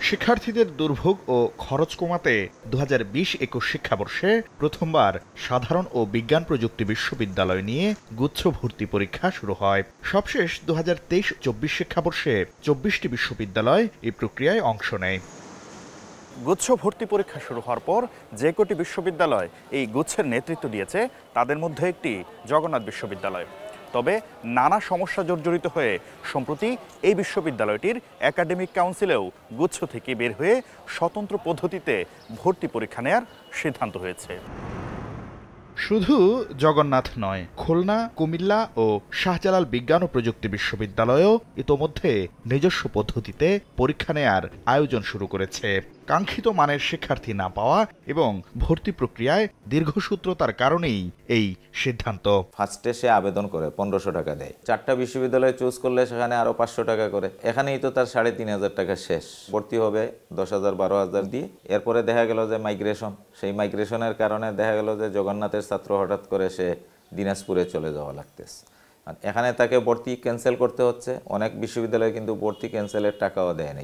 শিক্ষার্থীদের দুর্ভোগ ও খরচ কমাতে ২০২০-২১ শিক্ষাবর্ষে প্রথমবার সাধারণ ও বিজ্ঞান প্রযুক্তি বিশ্ববিদ্যালয় নিয়ে গুচ্ছ ভর্তি পরীক্ষা শুরু হয়। সবশেষ ২০২৩-২৪ শিক্ষাবর্ষে ২৪টি বিশ্ববিদ্যালয় এই প্রক্রিয়ায় অংশ নেয়। গুচ্ছ ভর্তি পরীক্ষা শুরু হওয়ার পর যে কটি বিশ্ববিদ্যালয় এই গুচ্ছের নেতৃত্ব দিয়েছে তাদের মধ্যে একটি জগন্নাথ বিশ্ববিদ্যালয়। তবে নানা সমস্যা জর্জরিত হয়ে সম্প্রতি এই বিশ্ববিদ্যালয়টির একাডেমিক কাউন্সিলেও গুচ্ছ থেকে বের হয়ে স্বতন্ত্র পদ্ধতিতে ভর্তি পরীক্ষা নেয়ার সিদ্ধান্ত হয়েছে। শুধু জগন্নাথ নয়, খুলনা, কুমিল্লা ও শাহজালাল বিজ্ঞান ও প্রযুক্তি বিশ্ববিদ্যালয়ও ইতোমধ্যে নিজস্ব পদ্ধতিতে পরীক্ষা নেয়ার আয়োজন শুরু করেছে। কাঙ্ক্ষিত মানের শিক্ষার্থী না পাওয়া এবং ভর্তি প্রক্রিয়ায় দীর্ঘসূত্রতার কারণেই এই সিদ্ধান্ত। ফার্স্টে সে আবেদন করে ১৫০০ টাকা দেয়, 4টা বিশ্ববিদ্যালয় চুজ করলে সেখানে আরো ৫০০ টাকা করে, এখানেই তো তার ৩৫০০ টাকা শেষ। ভর্তি হবে ১০,০০০ ১২,০০০ দিয়ে। এরপরে দেখা গেল যে মাইগ্রেশন, সেই মাইগ্রেশনের কারণে দেখা গেল যে জগন্নাথের ছাত্র হঠাৎ করে সে দিনাজপুরে চলে যাওয়া লাগতেছে। এখানে তাকে ভর্তি ক্যান্সেল করতে হচ্ছে। অনেক বিশ্ববিদ্যালয় কিন্তু ভর্তি ক্যান্সেলের টাকাও দেয় নাই।